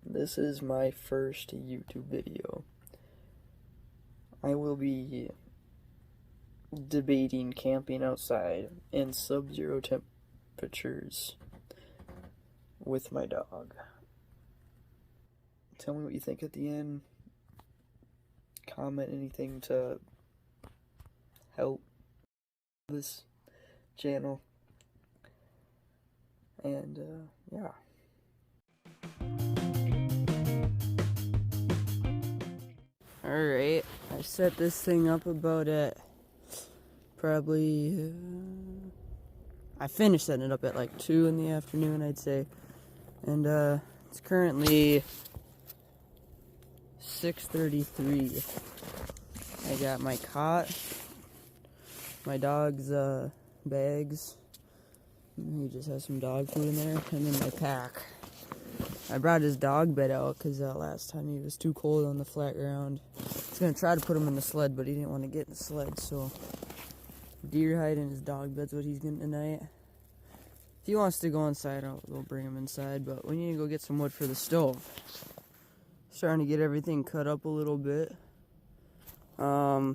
This is my first YouTube video. I will be debating camping outside in sub-zero temperatures with my dog. Tell me what you think at the end. Comment anything to help this channel. And, yeah. Alright, I set this thing up about at probably, I finished setting it up at like 2 in the afternoon, I'd say. And, it's currently 6:33. I got my cot, my dog's, bags. He just has some dog food in there, and then my pack. I brought his dog bed out because last time he was too cold on the flat ground. I was going to try to put him in the sled, but he didn't want to get in the sled, so deer hide in his dog bed's what he's getting tonight. If he wants to go inside, we'll bring him inside, but we need to go get some wood for the stove. Starting to get everything cut up a little bit. Yeah,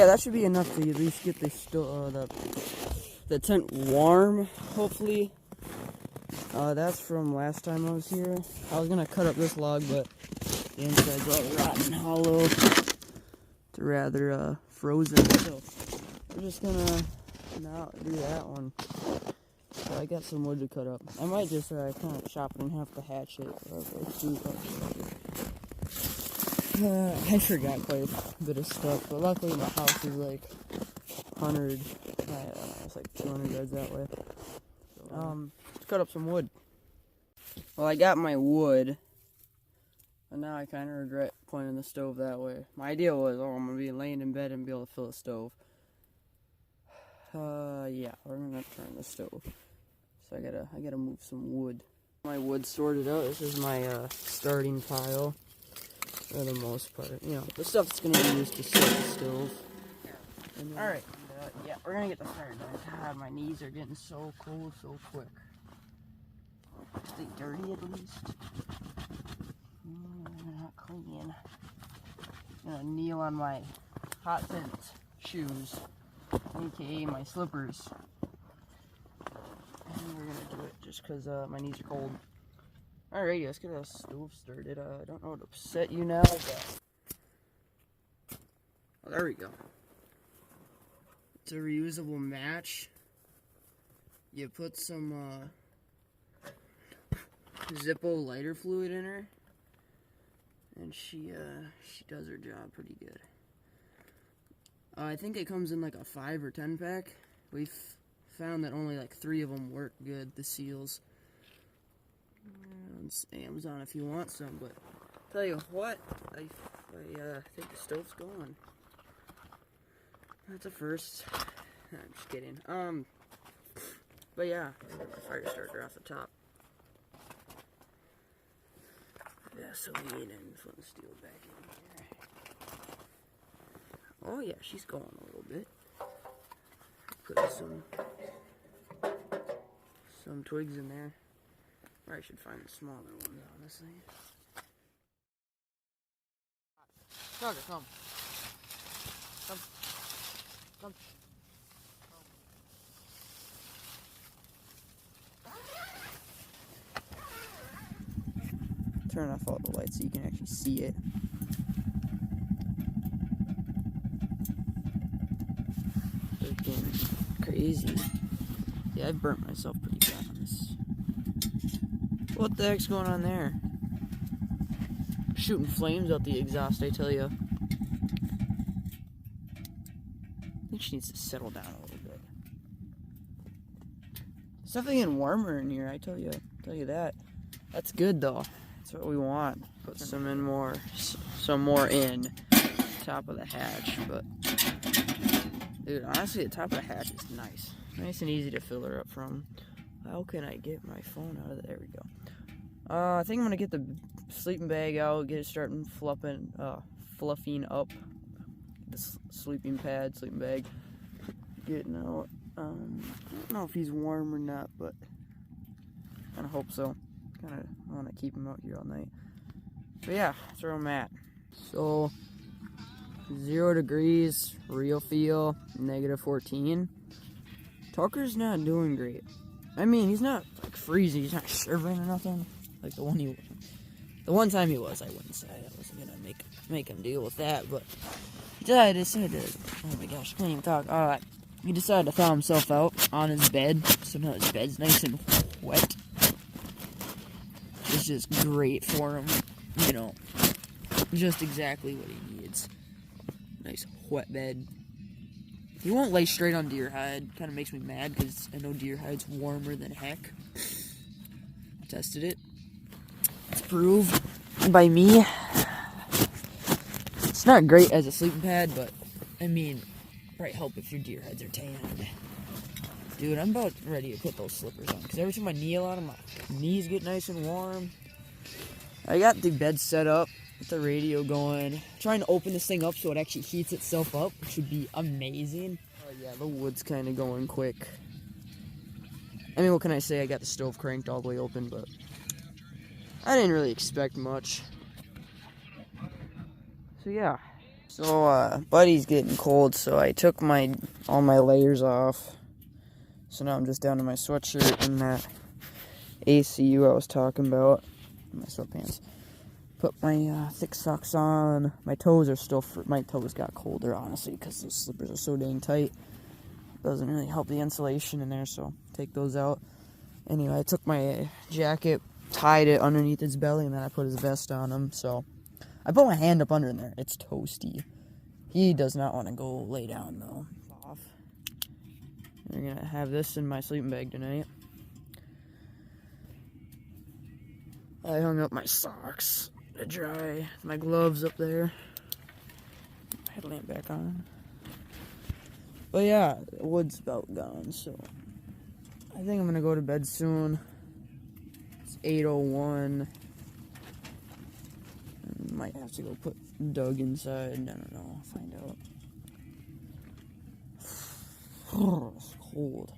that should be enough to at least get the tent warm, hopefully. That's from last time I was here. I was gonna cut up this log, but the inside's all rotten hollow. It's rather frozen, so we're just gonna not do that one. So I got some wood to cut up. I might just kind of chop it in half the hatchet. I forgot quite a bit of stuff, but luckily my house is like 100. I don't know, it's like 200 yards that way. Let's cut up some wood. Well, I got my wood, and now I kind of regret pointing the stove that way. My idea was, I'm gonna be laying in bed and be able to fill the stove. Yeah, we're gonna turn the stove. So I gotta move some wood. My wood sorted out. This is my starting pile, for the most part. You know, the stuff that's gonna be used to set the stove. All right. Yeah, we're gonna get the fire done. God, my knees are getting so cold so quick. Are they dirty at least? Not clean. I'm gonna kneel on my hot tent shoes, aka my slippers. And we're gonna do it just because my knees are cold. Alrighty, let's get a stove started. I don't know what to set you now, but... Oh, there we go. It's a reusable match. You put some Zippo lighter fluid in her, and she does her job pretty good. I think it comes in like a 5 or 10 pack. We've found that only like 3 of them work good, the seals. It's Amazon if you want some, but tell you what, I think the stove's going. That's a first. I'm just kidding. But yeah, the fire starter off the top. Gasoline and flint and steel back in here. Oh yeah, she's going a little bit. Put some twigs in there. Or I should find the smaller ones, honestly. Tucker, come. Come. Come. Turn off all the lights so you can actually see it. Freaking crazy. Yeah, I've burnt myself pretty bad on this. What the heck's going on there? Shooting flames out the exhaust, I tell you. I think she needs to settle down a little bit. It's definitely getting warmer in here, I tell you that. That's good though. That's what we want. Put some more in. Top of the hatch, but dude, honestly, the top of the hatch is nice. Nice and easy to fill her up from. How can I get my phone out of there? There we go. I think I'm gonna get the sleeping bag out, get it starting fluffing up the sleeping bag. Getting out. I don't know if he's warm or not, but I kind of hope so. Kind of want to keep him out here all night. But yeah, that's where I'm at. So 0 degrees, real feel, -14. Tucker's not doing great. I mean, he's not like freezing, he's not shivering or nothing. Like the one time he was, I wouldn't say. I wasn't gonna make him deal with that, but he decided, oh my gosh, I can't even talk. He decided to thaw himself out on his bed, so now his bed's nice and wet. It's just great for him, you know, just exactly what he needs. Nice wet bed. He won't lay straight on deer hide. Kind of makes me mad because I know deer hide's warmer than heck. Tested it. It's proved by me. It's not great as a sleeping pad, but I mean, might help if your deer hides are tanned. Dude, I'm about ready to put those slippers on because every time I kneel on them, my knees get nice and warm. I got the bed set up with the radio going. I'm trying to open this thing up so it actually heats itself up, which would be amazing. Oh yeah, the wood's kind of going quick. I mean, what can I say? I got the stove cranked all the way open, but I didn't really expect much. So yeah. So Buddy's getting cold, so I took all my layers off. So now I'm just down to my sweatshirt and that ACU I was talking about. My sweatpants. Put my thick socks on. My toes are still my toes got colder, honestly, because those slippers are so dang tight. Doesn't really help the insulation in there, so take those out. Anyway, I took my jacket, tied it underneath his belly, and then I put his vest on him. So I put my hand up under in there. It's toasty. He does not want to go lay down though. Off. We're gonna have this in my sleeping bag tonight. I hung up my socks to dry. My gloves up there. Headlamp back on. But yeah, the wood's about gone, so I think I'm gonna go to bed soon. It's 8:01. Might have to go put Doug inside. I don't know. I'll find out. It's cold.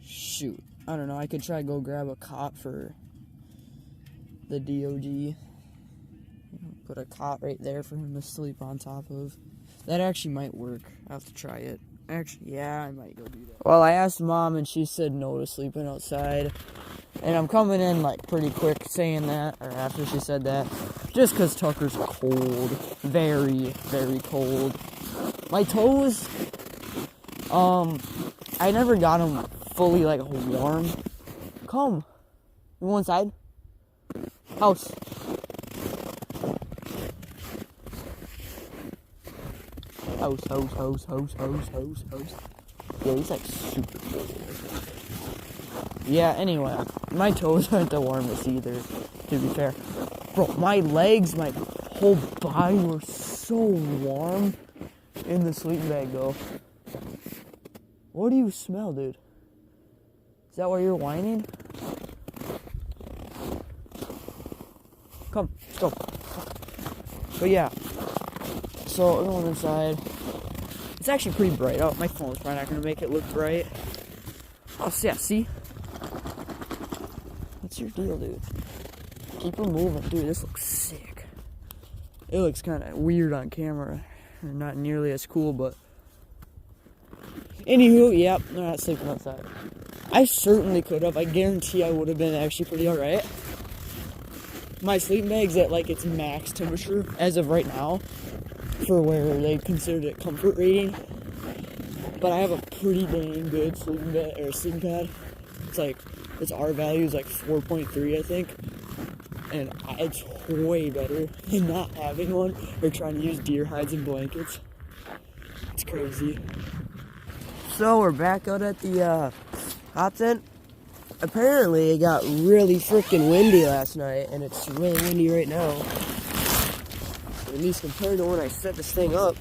Shoot. I don't know. I could try to go grab a cot for the DOG. Put a cot right there for him to sleep on top of. That actually might work. I'll have to try it. Actually, yeah, I might go do that. Well, I asked Mom and she said no to sleeping outside. And I'm coming in like pretty quick saying that, or after she said that, just because Tucker's cold. Very, very cold. My toes, I never got them fully like warm. Come. You want inside? House. House. Yeah, he's like super cold. Yeah, anyway, my toes aren't the warmest either, to be fair. Bro, my legs, my whole body were so warm in the sleeping bag, though. What do you smell, dude? Is that why you're whining? Come, let's go. But yeah, so we're going inside. It's actually pretty bright out. My phone's probably not going to make it look bright. Oh, yeah, see? What's your deal, dude? Keep her moving. Dude, this looks sick. It looks kind of weird on camera. Or not nearly as cool, but... Anywho, yep, they're not sleeping outside. I certainly could have. I guarantee I would have been actually pretty alright. My sleeping bag's at like its max temperature as of right now for where they considered it comfort rating. But I have a pretty dang good sleeping bed or sleeping pad. It's like its R value is like 4.3, I think, and it's way better than not having one or trying to use deer hides and blankets. It's crazy. So we're back out at the hot tent. Apparently it got really freaking windy last night, and it's really windy right now. At least compared to when I set this thing up,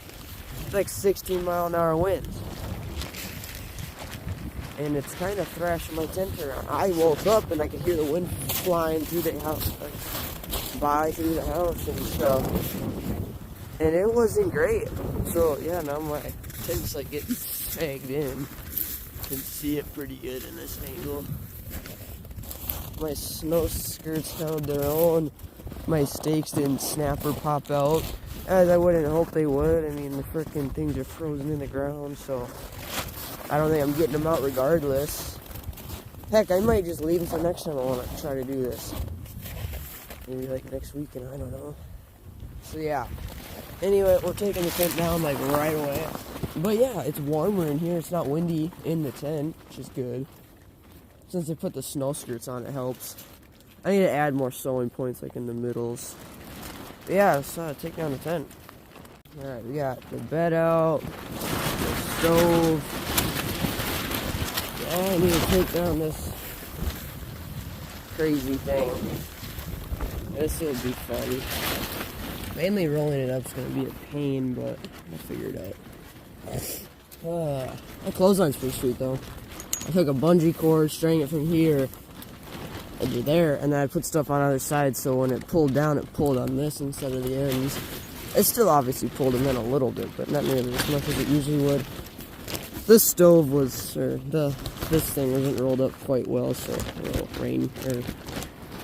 it's like 16-mile-an-hour winds. And it's kind of thrashing my tent around. I woke up and I could hear the wind flying through the house, like, by through the house and stuff. And it wasn't great. So yeah, now my tent's like getting sagged in. You can see it pretty good in this angle. my snow skirts held their own. My stakes didn't snap or pop out, as I wouldn't hope they would. I mean, the frickin' things are frozen in the ground, so I don't think I'm getting them out regardless. Heck, I might just leave them for next time I want to try to do this. Maybe like next weekend, I don't know. So yeah. Anyway, we're taking the tent down like right away. But yeah, it's warmer in here. It's not windy in the tent, which is good. Since they put the snow skirts on, it helps. I need to add more sewing points like in the middles. But yeah, let's take down the tent. Alright, we got the bed out, the stove. Yeah, I need to take down this crazy thing. This will be fun. Mainly rolling it up is going to be a pain, but I'll figure it out. My clothesline's pretty sweet though. I took a bungee cord, string it from here into there, and then I put stuff on the other side so when it pulled down, it pulled on this instead of the ends. It still obviously pulled them in a little bit, but not nearly as much as it usually would. This stove was, this thing wasn't rolled up quite well, so rain,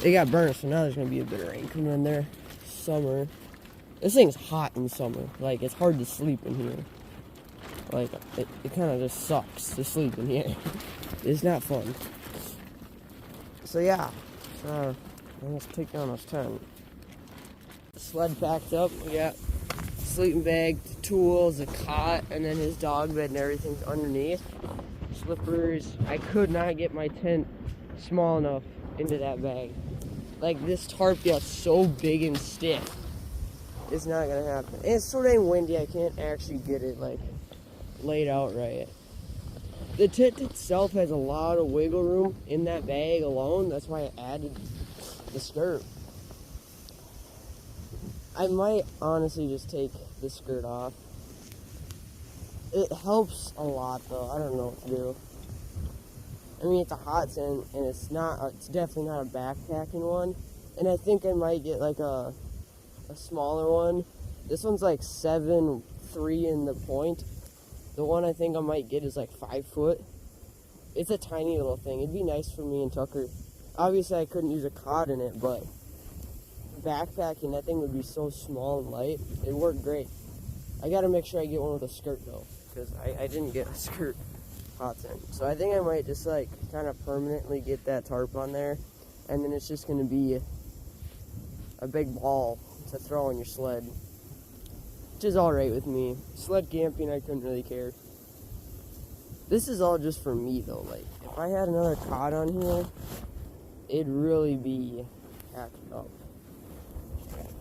it got burnt, so now there's going to be a bit of rain coming in there. Summer. This thing's hot in summer. Like, it's hard to sleep in here. Like, it kind of just sucks to sleep in here. It's not fun. So, yeah. Let's take down this tent. The sled packed up. We got a sleeping bag, the tools, a cot, and then his dog bed and everything's underneath. Slippers. I could not get my tent small enough into that bag. Like, this tarp got so big and stiff. It's not gonna happen. And it's so dang windy, I can't actually get it, like, laid out right. The tent itself has a lot of wiggle room in that bag alone. That's why I added the skirt. I might honestly just take the skirt off. It helps a lot, though. I don't know what to do. I mean, it's a hot tent, and it's definitely not a backpacking one. And I think I might get, like, a smaller one. This one's like 7'3" in the point. The one I think I might get is like 5 foot. It's a tiny little thing. It'd be nice for me and Tucker. Obviously I couldn't use a cot in it, but backpacking, that thing would be so small and light. It'd work great. I gotta make sure I get one with a skirt though, because I didn't get a skirt hot tent. So I think I might just like kind of permanently get that tarp on there, and then it's just gonna be a big ball to throw on your sled, which is alright with me. Sled camping, I couldn't really care. This is all just for me though. Like, if I had another cot on here, it'd really be packed up.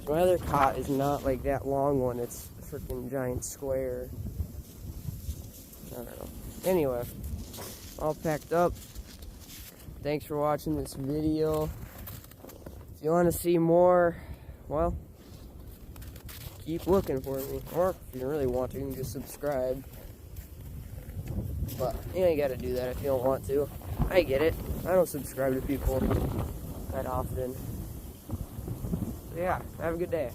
My other cot is not like that long one, it's a freaking giant square. I don't know. Anyway, all packed up. Thanks for watching this video. If you want to see more, well, keep looking for me. Or if you really want to, you can just subscribe. But you ain't gotta do that if you don't want to. I get it. I don't subscribe to people that often. So yeah, have a good day.